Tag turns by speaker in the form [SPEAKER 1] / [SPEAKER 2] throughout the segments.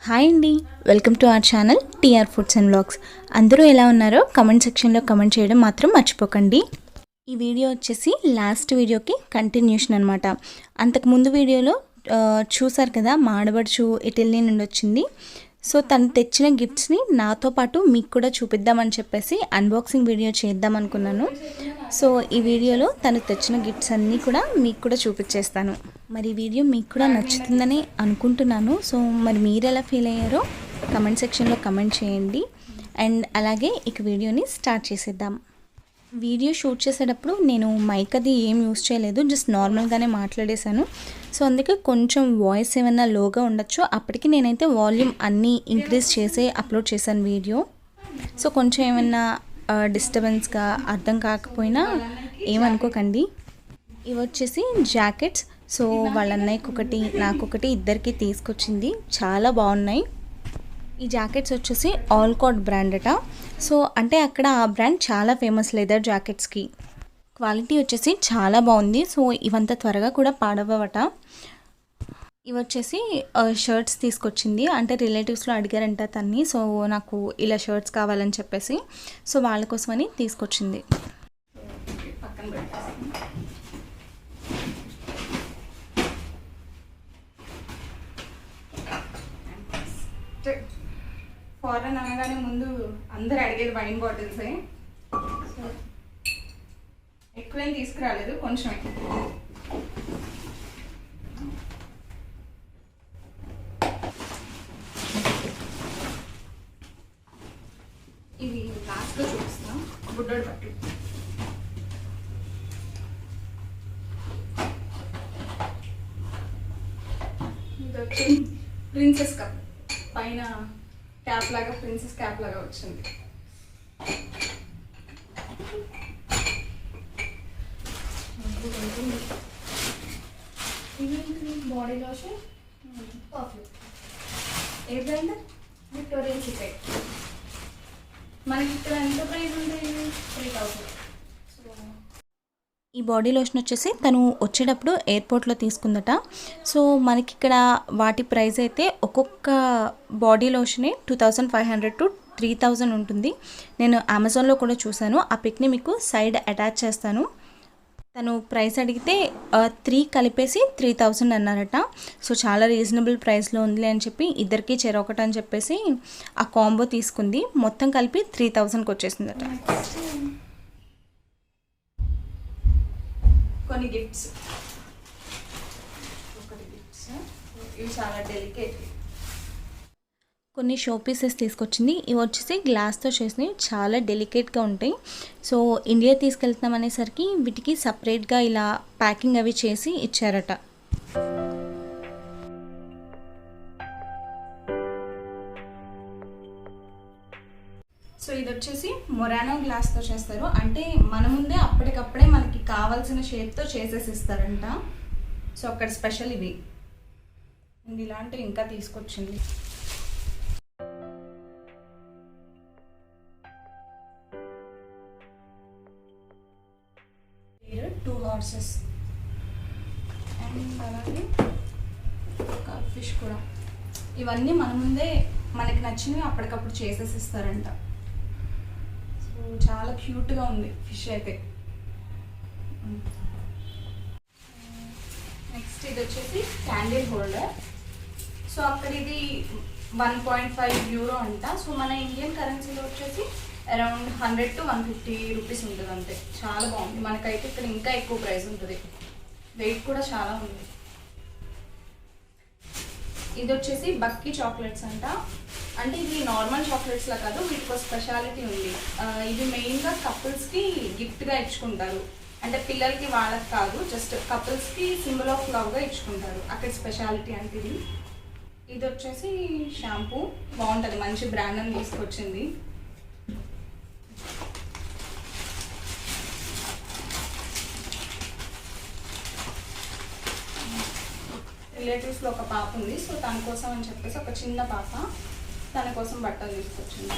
[SPEAKER 1] Hi అండి, welcome to our channel TR foods and vlogs. అందరూ ఎలా ఉన్నారో కమెంట్ సెక్షన్లో కమెంట్ చేయడం మాత్రం మర్చిపోకండి. ఈ వీడియో వచ్చేసి లాస్ట్ వీడియోకి కంటిన్యూషన్ అనమాట. అంతకుముందు వీడియోలో చూసారు కదా, మా ఆడబడుచు ఇటలీ నుండి వచ్చింది. సో తను తెచ్చిన గిఫ్ట్స్ని నాతో పాటు మీకు కూడా చూపిద్దామని చెప్పేసి అన్బాక్సింగ్ వీడియో చేద్దాం అనుకున్నాను. సో ఈ వీడియోలో తను తెచ్చిన గిఫ్ట్స్ అన్నీ కూడా మీకు కూడా చూపించేస్తాను. మరి ఈ వీడియో మీకు కూడా నచ్చుతుందని అనుకుంటున్నాను. సో మరి మీరు ఎలా ఫీల్ అయ్యారో కమెంట్ సెక్షన్లో కమెంట్ చేయండి. అండ్ అలాగే ఇక వీడియోని స్టార్ట్ చేసేద్దాం. వీడియో షూట్ చేసేటప్పుడు నేను మైక్ అది ఏం యూస్ చేయలేదు, జస్ట్ నార్మల్గానే మాట్లాడేశాను. సో అందుకే కొంచెం వాయిస్ ఏమైనా లోగా ఉండొచ్చు. అప్పటికి నేనైతే వాల్యూమ్ అన్నీ ఇంక్రీజ్ చేసి అప్లోడ్ చేశాను వీడియో. సో కొంచెం ఏమైనా డిస్టర్బెన్స్గా అర్థం కాకపోయినా ఏమనుకోకండి. ఇవి వచ్చేసి జాకెట్స్. సో వాళ్ళ అన్నయ్యకి ఒకటి, నాకొకటి, ఇద్దరికి తీసుకొచ్చింది. చాలా బాగున్నాయి. ఈ జాకెట్స్ వచ్చేసి ఆల్కాట్ బ్రాండ్ అట. సో అంటే అక్కడ ఆ బ్రాండ్ చాలా ఫేమస్ లెదర్ జాకెట్స్కి. క్వాలిటీ వచ్చేసి చాలా బాగుంది. సో ఇవంతా త్వరగా కూడా పాడవట. ఇవి వచ్చేసి షర్ట్స్ తీసుకొచ్చింది. అంటే రిలేటివ్స్లో అడిగారంట తన్ని. సో నాకు ఇలా షర్ట్స్ కావాలని చెప్పేసి సో వాళ్ళ కోసమని తీసుకొచ్చింది. ఫారెన్ అనగానే ముందు అందరు అడిగేది వైన్ బాటిల్సే. సో ఎక్కువేం తీసుకురాలేదు, కొంచెం. ఇవి లాస్ట్లో చూపిస్తాం. బుడ్డోడు పట్టు. ఇది వచ్చి ప్రిన్సెస్ కప్, పైన క్యాప్ లాగా ప్రిన్సెస్ క్యాప్ లాగా వచ్చింది. Body lotion, perfume. ఏ బ్రాండ్? Victoria Secret. మనకి ఇక్కడ ఎంత ప్రైస్ ఉంటుంది? 3000. ఈ బాడీ లోషన్ వచ్చేసి తను వచ్చేటప్పుడు ఎయిర్పోర్ట్లో తీసుకుందట. సో మనకి ఇక్కడ వాటి ప్రైస్ అయితే ఒక్కొక్క బాడీ లోషనే 2500 to 3000 ఉంటుంది. నేను అమెజాన్లో కూడా చూశాను. ఆ పిక్ని మీకు సైడ్ అటాచ్ చేస్తాను. తను ప్రైస్ అడిగితే 3 కలిపేసి 3000 అన్నారట. సో చాలా రీజనబుల్ ప్రైస్లో ఉంది అని చెప్పి ఇద్దరికి చెరొకటి అని చెప్పేసి ఆ కాంబో తీసుకుంది. మొత్తం కలిపి 3000కి వచ్చేసిందట. కొన్ని గిఫ్ట్స్, ఇవి చాలా డెలికేట్. కొన్ని షో పీసెస్ తీసుకొచ్చింది. ఇవి వచ్చేసి గ్లాస్తో చేసినవి, చాలా డెలికేట్గా ఉంటాయి. సో ఇండియా తీసుకెళ్తున్నాం అనేసరికి వీటికి సపరేట్గా ఇలా ప్యాకింగ్ అవి చేసి ఇచ్చారట. సో ఇది వచ్చేసి మొరానో గ్లాస్తో చేస్తారు. అంటే మన ముందే అప్పటికప్పుడే మనకి కావాల్సిన షేప్తో చేసేసి ఇస్తారంట. సో అక్కడ స్పెషల్ ఇవి. ఇలాంటివి ఇంకా తీసుకొచ్చింది. టూ హార్సెస్ అండ్ అలాగే ఒక ఫిష్ కూడా. ఇవన్నీ మన ముందే మనకి నచ్చినవి అప్పటికప్పుడు చేసేసి ఇస్తారంట. చాలా క్యూట్గా ఉంది ఫిష్ అయితే. నెక్స్ట్ ఇది వచ్చేసి క్యాండిల్ హోల్డర్. సో అక్కడ ఇది 1.5 euro అంట. సో మన ఇండియన్ కరెన్సీలో వచ్చేసి అరౌండ్ 100 to 150 రూపీస్ ఉంటుంది అంతే. చాలా బాగుంది. మనకైతే ఇక్కడ ఇంకా ఎక్కువ ప్రైస్ ఉంటుంది. వెయిట్ కూడా చాలా ఉంది. ఇది వచ్చేసి బక్కీ చాక్లెట్స్ అంట. అంటే ఇది నార్మల్ చాక్లెట్స్లా కాదు, వీటికి స్పెషాలిటీ ఉంది. ఇది మెయిన్గా కపుల్స్కి గిఫ్ట్గా ఇచ్చుకుంటారు. అంటే పిల్లలకి వాళ్ళకి కాదు, జస్ట్ కపుల్స్కి సింబల్ ఆఫ్ లవ్గా ఇచ్చుకుంటారు. అక్కడ స్పెషాలిటీ అంటే ఇది వచ్చేసి షాంపూ. బాగుంటుంది, మంచి బ్రాండ్ అని తీసుకొచ్చింది. రిలేటివ్స్లో ఒక పాప ఉంది. సో తన కోసం అని చెప్పేసి ఒక చిన్న పాప, తన కోసం బట్టలు తీసుకొచ్చింది.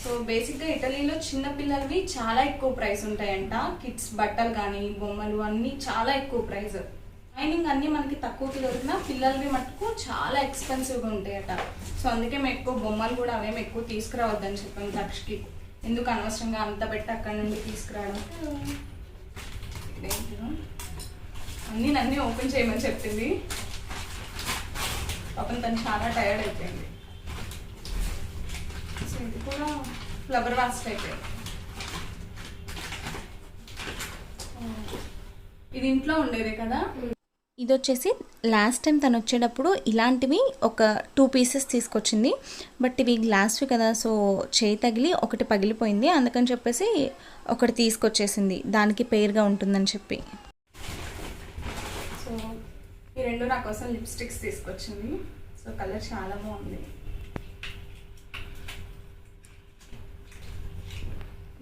[SPEAKER 1] సో బేసిక్గా ఇటలీలో చిన్న పిల్లలవి చాలా ఎక్కువ ప్రైస్ ఉంటాయంట. కిడ్స్ బట్టలు కానీ బొమ్మలు అన్నీ చాలా ఎక్కువ ప్రైస్. లైనింగ్ అన్నీ మనకి తక్కువకి దొరికిన పిల్లలవి మటుకు చాలా ఎక్స్పెన్సివ్గా ఉంటాయట. సో అందుకే మేము ఎక్కువ బొమ్మలు కూడా అవేమి ఎక్కువ తీసుకురావద్దని చెప్పాము తక్షకి. ఎందుకు అనవసరంగా అంత పెట్టి అక్కడి నుండి తీసుకురావడం. ఇదేంటిదో అన్నీ ఓపెన్ చేయమని చెప్పింది. పాపం తను చాలా టైర్డ్ అయిపోయింది. సో ఇది కూడా ఫ్లవర్ వాస్ టైప్. ఇది ఇంట్లో ఉండేదే కదా. ఇది వచ్చేసి లాస్ట్ టైం తను వచ్చేటప్పుడు ఇలాంటివి ఒక 2 పీసెస్ తీసుకొచ్చింది. బట్ ఇవి గ్లాస్వి కదా, సో చేయి తగిలి ఒకటి పగిలిపోయింది. అందుకని చెప్పేసి ఒకటి తీసుకొచ్చేసింది, దానికి పేరుగా ఉంటుందని చెప్పి. సో ఈ 2 నా కోసం లిప్స్టిక్స్ తీసుకొచ్చింది. సో కలర్ చాలా బాగుంది.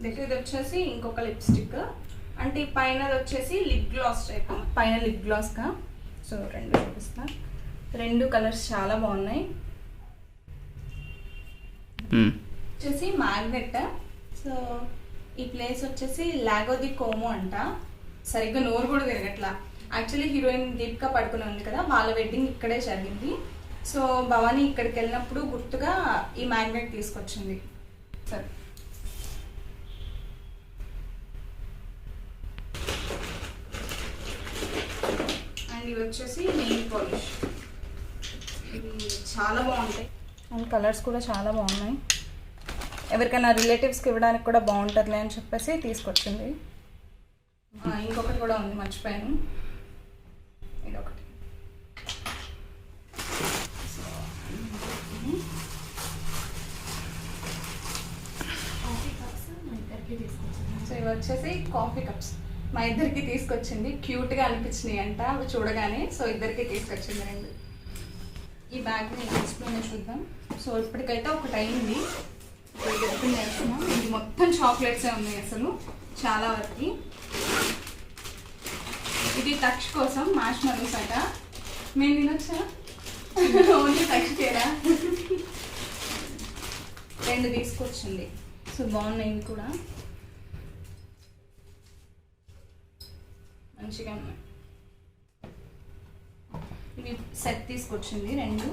[SPEAKER 1] ఇది వచ్చేసి ఇంకొక లిప్స్టిక్, అంటే పైనది వచ్చేసి లిప్ గ్లాస్ టైప్, పైన లిప్ గ్లాస్గా. సో 2 చూపిస్తా. 2 కలర్స్ చాలా బాగున్నాయి. వచ్చేసి మ్యాగ్నెట్. సో ఈ ప్లేస్ వచ్చేసి లాగో ది కోమో అంట. సరిగ్గా నోరు కూడా తిరగట్లా. యాక్చువల్లీ హీరోయిన్ దీపికా పడుకుని ఉంది కదా, వాళ్ళ వెడ్డింగ్ ఇక్కడే జరిగింది. సో భవానీ ఇక్కడికి వెళ్ళినప్పుడు గుర్తుగా ఈ మ్యాగ్నెట్ తీసుకొచ్చింది. సరే, ఇవి వచ్చేసి నెయిల్ పాలిష్. ఇవి చాలా బాగుంటాయి అండ్ కలర్స్ కూడా చాలా బాగున్నాయి. ఎవరికైనా రిలేటివ్స్కి ఇవ్వడానికి కూడా బాగుంటుందిలే అని చెప్పేసి తీసుకొచ్చింది. ఇంకొకటి కూడా ఉంది, మర్చిపోయాను. ఇదొకటి. సో ఇవి వచ్చేసి కాఫీ కప్స్ మా ఇద్దరికి తీసుకొచ్చింది. క్యూట్గా అనిపించినాయి అంట అవి చూడగానే. సో ఇద్దరికి తీసుకొచ్చింది 2. ఈ బ్యాగ్ని లాస్ట్లోనే చూద్దాం. సో ఇప్పటికైతే ఒకటి అయింది, ఓపెన్ చేస్తున్నాం. ఇది మొత్తం చాక్లెట్సే ఉన్నాయి అసలు చాలా వరకు. ఇది తక్ష కోసం మ్యాష్ మలూస్ అట. మేము తినొచ్చా? ఓన్లీ తక్షకేరా. 2 తీసుకొచ్చింది. సో బాగున్నాయి కూడా, మంచిగా ఉన్నాయి. ఇవి సెట్ తీసుకొచ్చింది 2.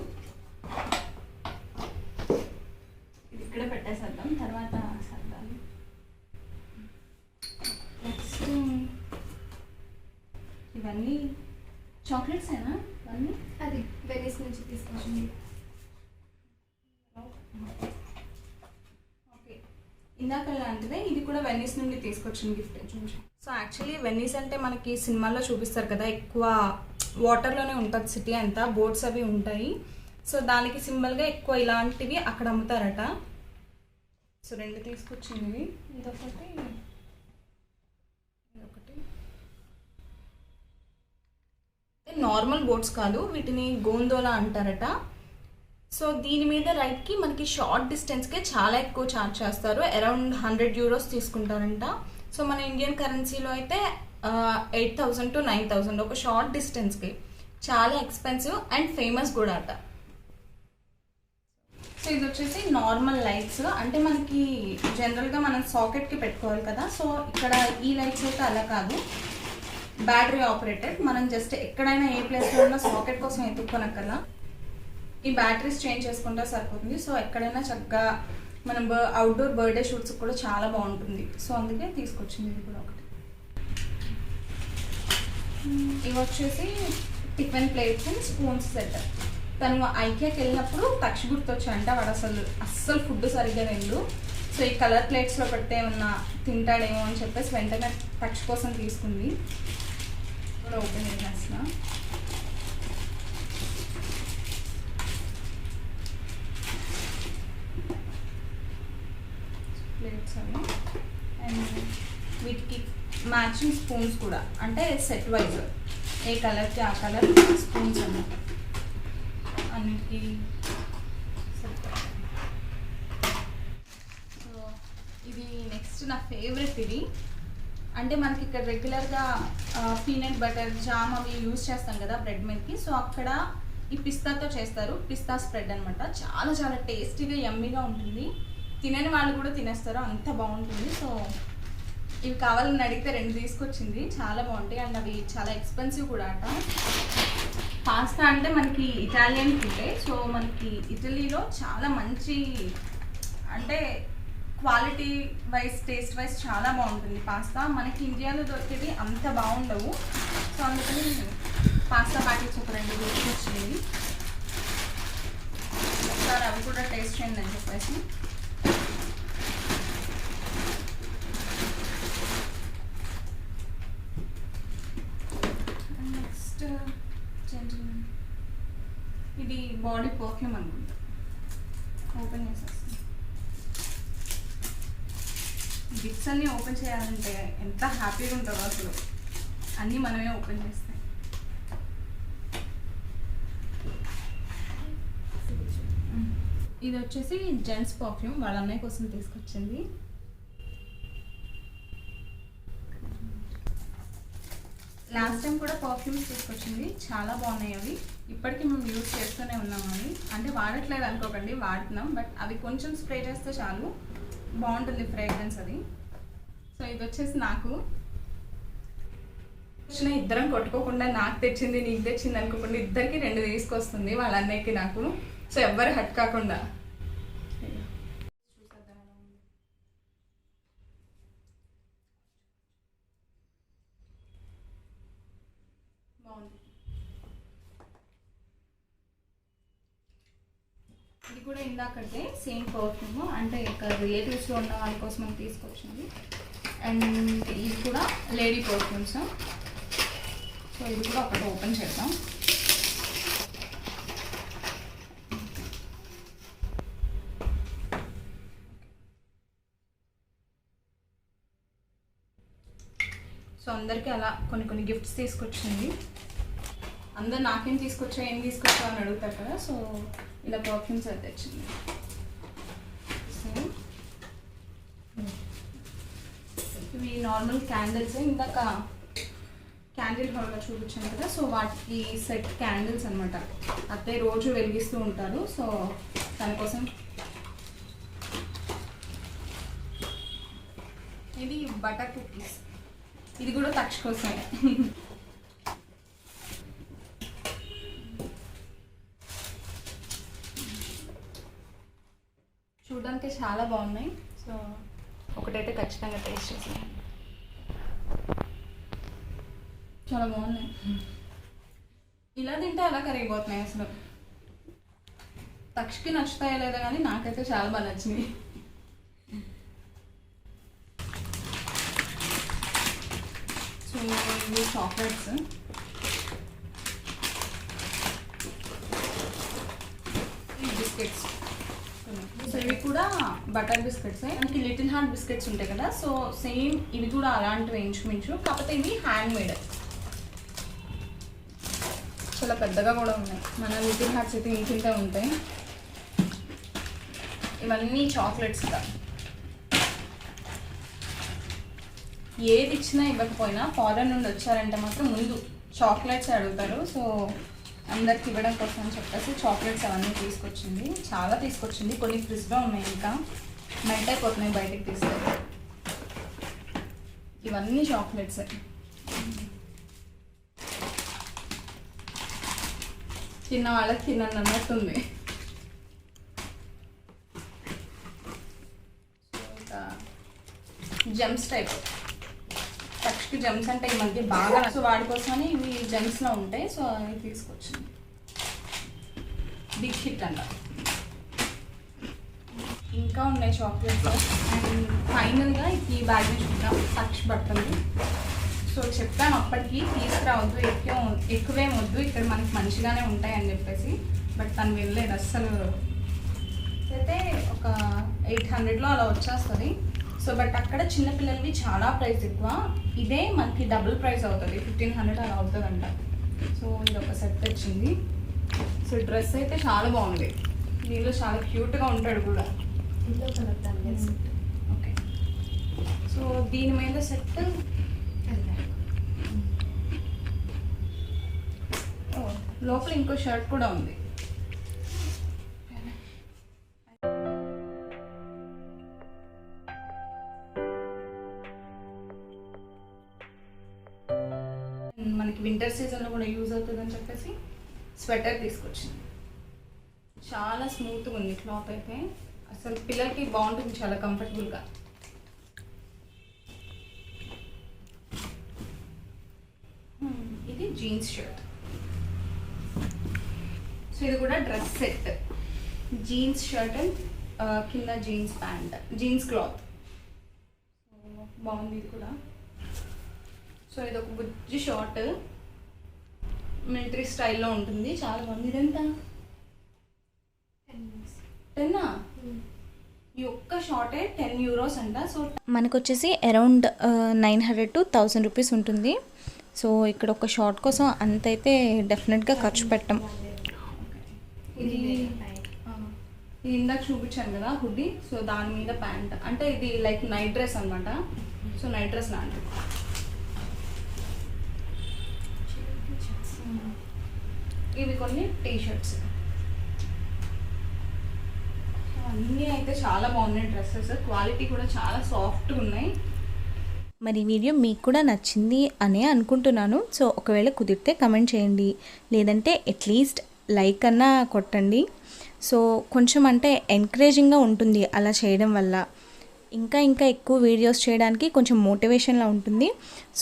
[SPEAKER 1] ఇది ఇక్కడ పెట్టేసేద్దాం, తర్వాత సర్దాం. నెక్స్ట్ ఇవన్నీ చాక్లెట్సేనా? ఇవన్నీ
[SPEAKER 2] అది వెనీస్ నుంచి తీసుకొచ్చింది.
[SPEAKER 1] ఓకే, ఇందాక లాంటిదే ఇది కూడా వెనీస్ నుండి తీసుకొచ్చింది గిఫ్ట్ చూసి. సో యాక్చువల్లీ వెనీస్ అంటే మనకి సినిమాల్లో చూపిస్తారు కదా, ఎక్కువ వాటర్లోనే ఉంటుంది సిటీ అంతా, బోట్స్ అవి ఉంటాయి. సో దానికి సింబల్గా ఎక్కువ ఇలాంటివి అక్కడ అమ్ముతారట. సో 2 తీసుకొచ్చింది. ఇదొకటి, ఇదొకటి. నార్మల్ బోట్స్ కాదు, వీటిని గోందోలా అంటారట. సో దీని మీద రైడ్కి మనకి షార్ట్ డిస్టెన్స్కే చాలా ఎక్కువ ఛార్జ్ చేస్తారు. అరౌండ్ 100 euros తీసుకుంటారంట. సో మన ఇండియన్ కరెన్సీలో అయితే 8,000 to 9,000 ఒక షార్ట్ డిస్టెన్స్కి. చాలా ఎక్స్పెన్సివ్ అండ్ ఫేమస్ కూడా అట. సో ఇది వచ్చేసి నార్మల్ లైట్స్, అంటే మనకి జనరల్గా మనం సాకెట్కి పెట్టుకోవాలి కదా. సో ఇక్కడ ఈ లైట్స్ అయితే అలా కాదు, బ్యాటరీ ఆపరేటెడ్. మనం జస్ట్ ఎక్కడైనా ఏ ప్లేస్లో ఉన్న సాకెట్ కోసం ఎత్తుక్కోనక్కర్లా, ఈ బ్యాటరీస్ చేంజ్ చేసుకుంటే సరిపోతుంది. సో ఎక్కడైనా చక్కగా మనం అవుట్డోర్ బర్త్డే షూట్స్ కూడా చాలా బాగుంటుంది. సో అందుకే తీసుకొచ్చింది ఇది కూడా ఒకటి. ఇవి వచ్చేసి tiffin plates and spoons set. తను ఐకియాకి వెళ్ళినప్పుడు తక్ష గుర్తొచ్చాయంట, వాడు అస్సలు ఫుడ్ సరిగ్గా తిండు. సో ఈ కలర్ ప్లేట్స్లో పెడితే ఏమన్నా తింటాడేమో అని చెప్పేసి వెంటనే తక్ష కోసం తీసుకుంది. కూడా ఓపెన్ చేసేస్తున్నా. ప్లేట్స్ అవి అండ్ వీటికి మ్యాచింగ్ స్పూన్స్ కూడా, అంటే సెట్ వైజ్ ఏ కలర్కి ఆ కలర్ స్పూన్స్ అన్నమాట అన్నిటికీ సెట్. సో ఇది నెక్స్ట్ నా ఫేవరెట్. ఇది అంటే మనకి ఇక్కడ రెగ్యులర్గా పీనట్ బటర్ జామ్ అవి యూజ్ చేస్తాం కదా బ్రెడ్ మీదకి. సో అక్కడ ఈ పిస్తాతో చేస్తారు, పిస్తా స్ప్రెడ్ అనమాట. చాలా చాలా టేస్టీగా యమ్మీగా ఉంటుంది. తినని వాళ్ళు కూడా తినేస్తారు, అంత బాగుంటుంది. సో ఇవి కావాలని అడిగితే 2 తీసుకొచ్చింది. చాలా బాగుంటాయి అండ్ అవి చాలా ఎక్స్పెన్సివ్ కూడా అట. పాస్తా అంటే మనకి ఇటాలియన్ ఫుడ్డే. సో మనకి ఇటలీలో చాలా మంచి అంటే క్వాలిటీ వైజ్ టేస్ట్ వైజ్ చాలా బాగుంటుంది పాస్తా. మనకి ఇండియాలో దొరికేది అంత బాగుండవు. సో అందుకని పాస్తా ప్యాకెట్స్ ఒక 2 తీసుకొచ్చింది. ఒకసారి అవి కూడా టేస్ట్ చేయండి అని చెప్పేసి. నెక్స్ట్ ఇది బాడీ పర్ఫ్యూమ్ అనుకుంటా. ఓపెన్ చేసేస్తాను. గిఫ్ట్స్ అన్నీ ఓపెన్ చేయాలంటే ఎంత హ్యాపీగా ఉంటుందో అసలు. అన్నీ మనమే ఓపెన్ చేస్తాం. ఇది వచ్చేసి జెంట్స్ పర్ఫ్యూమ్ వాళ్ళ అన్నయ్య కోసం తీసుకొచ్చింది. లాస్ట్ టైం కూడా పర్ఫ్యూమ్స్ తీసుకొచ్చింది. చాలా బాగున్నాయి అవి. ఇప్పటికీ మేము యూజ్ చేస్తూనే ఉన్నాం. అవి అంటే వాడట్లేదు అనుకోకండి, వాడుతున్నాం. బట్ అవి కొంచెం స్ప్రే చేస్తే చాలు బాగుంటుంది ఫ్రేగ్రెన్స్ అది. సో ఇది వచ్చేసి నాకు వచ్చిన ఇద్దరం కొట్టుకోకుండా నాకు తెచ్చింది నీకు తెచ్చింది అనుకోకుండా ఇద్దరికి 2 తీసుకొస్తుంది, వాళ్ళ అన్నయ్యకి నాకు. సో ఎవ్వరు హట్ కాకుండా. బాగుంది. ఇది కూడా ఇందాకంటే సేమ్ పర్ఫ్యూమ్ అంటే ఇక్కడ రిలేటివ్స్లో ఉన్న వాళ్ళ కోసం మనం తీసుకొచ్చింది. అండ్ ఇది కూడా లేడీ పర్ఫ్యూమ్స్. సో ఇది కూడా ఒకటి ఓపెన్ చేద్దాం. సో అందరికీ అలా కొన్ని గిఫ్ట్స్ తీసుకొచ్చింది. అందరు నాకేం తీసుకొచ్చా ఏం తీసుకొచ్చా అని అడుగుతారు కదా. సో ఇలా పర్ఫ్యూమ్స్ అది తెచ్చింది. సో ఇవి నార్మల్ క్యాండిల్స్. ఇందాక క్యాండిల్ హాల్లో చూపించాను కదా. సో వాటికి సెట్ క్యాండిల్స్ అనమాట. అత్తయ్య రోజు వెలిగిస్తూ ఉంటారు. సో దానికోసం ఇది బటర్ కుకీస్. ఇది కూడా తక్ష కోసమే. చూడడానికి చాలా బాగున్నాయి. సో ఒకటైతే ఖచ్చితంగా టేస్ట్ చేసాను. చాలా బాగున్నాయి. ఇలా తింటే అలా కరిగిపోతున్నాయి అసలు. తక్షకి నచ్చుతాయో లేదా కానీ నాకైతే చాలా బాగా నచ్చింది. సో ఇవి చాక్లెట్స్. ఈ బిస్కెట్స్. సో ఇవి కూడా బటర్ బిస్కెట్స్. మనకి లిటిల్ హార్ట్ బిస్కెట్స్ ఉంటాయి కదా. సో సేమ్ ఇవి కూడా అలాంటివి ఇంచుమించు. కాకపోతే ఇవి హ్యాండ్ మేడ్. చాలా పెద్దగా కూడా ఉన్నాయి. మన లిటిల్ హార్ట్స్ అయితే ఇంకింతే ఉంటాయి. ఇవన్నీ చాక్లెట్స్ కదా. ఏది ఇచ్చినా ఇవ్వకపోయినా ఫారెన్ నుండి వచ్చారంటే మాత్రం ముందు చాక్లెట్స్ అడుగుతారు. సో అందరికి ఇవ్వడం కోసం అని చెప్పేసి చాక్లెట్స్ అవన్నీ తీసుకొచ్చింది. చాలా తీసుకొచ్చింది. కొన్ని ఫ్రిడ్జ్లో ఉన్నాయి, ఇంకా మెల్ట్ అయిపోతున్నాయి బయటికి తీస్తే. ఇవన్నీ చాక్లెట్స్. చిన్న వాళ్ళకి తిన్నాను అన్నట్టుంది. ఇంకా జెమ్స్ టైప్. తక్షకి జెమ్స్ అంటే ఈ మధ్య బాగా. సో వాడి కోసమని ఇవి జెమ్స్లో ఉంటాయి. సో అవి తీసుకొచ్చింది. బిగ్ హిట్ అంట. ఇంకా ఉన్నాయి చాక్లెట్స్. అండ్ ఫైనల్గా ఈ బ్యాగ్ చూద్దాం. తక్ష బట్టలు. సో చెప్పాను అప్పటికి తీసుకురావద్దు, ఎక్కువేం వద్దు, ఇక్కడ మనకి మంచిగానే ఉంటాయి అని చెప్పేసి. బట్ తను వెళ్ళలేదు అస్సలు. అయితే ఒక 800లో అలా వచ్చేస్తుంది. సో బట్ అక్కడ చిన్నపిల్లలవి చాలా ప్రైస్ ఎక్కువ. ఇదే మనకి డబుల్ ప్రైస్ అవుతుంది, 1500 అలా అవుతుందంట. సో ఇది ఒక సెట్ వచ్చింది. సో డ్రెస్ అయితే చాలా బాగుంది. దీనిలో చాలా క్యూట్గా ఉంటాడు కూడా. ఓకే. సో దీని మీద సెట్ లోపల ఇంకో షర్ట్ కూడా ఉంది. మనకి వింటర్ సీజన్లో కూడా యూజ్ అవుతుందని చెప్పేసి స్వెటర్ తీసుకొచ్చింది. చాలా స్మూత్గా ఉంది క్లాత్ అయితే, అసలు పిల్లలకి బాగుంటుంది, చాలా కంఫర్టబుల్గా. ఇది జీన్స్ షర్ట్. సో ఇది కూడా dress set, jeans shirt and కింద jeans pant, jeans cloth. So బాగుంది ఇది కూడా. సో ఇది ఒక బుజ్జి షార్ట్, మిలిటరీ స్టైల్లో ఉంటుంది, చాలా బాగుంది. ఇదెంత? 10. ఈ ఒక్క షార్టే €10 అంట. సో మనకు వచ్చేసి అరౌండ్ 900 to 1000 రూపీస్ ఉంటుంది. సో ఇక్కడ ఒక షార్ట్ కోసం అంతైతే డెఫినెట్గా ఖర్చు పెట్టం. ఇది ఇందాక చూపించాను కదా హుడ్డీ, సో దాని మీద ప్యాంట్, అంటే ఇది లైక్ నైట్ డ్రెస్ అనమాట. సో నైట్ డ్రెస్ లాంటిది. ఇవి కొన్ని టీ షర్ట్స్. అన్నీ అయితే చాలా బాగున్నాయి డ్రెస్సెస్, క్వాలిటీ కూడా చాలా సాఫ్ట్గా ఉన్నాయి. మరి ఈ వీడియో మీకు కూడా నచ్చింది అనే అనుకుంటున్నాను. సో ఒకవేళ కుదిరితే కమెంట్ చేయండి, లేదంటే అట్లీస్ట్ లైక్ అన్నా కొట్టండి. సో కొంచెం అంటే ఎంకరేజింగ్గా ఉంటుంది అలా చేయడం వల్ల. ఇంకా ఎక్కువ వీడియోస్ చేయడానికి కొంచెం మోటివేషన్లా ఉంటుంది.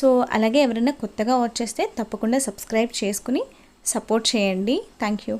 [SPEAKER 1] సో అలాగే ఎవరైనా కొత్తగా వచ్చేస్తే తప్పకుండా సబ్స్క్రైబ్ చేసుకుని సపోర్ట్ చేయండి. Thank you.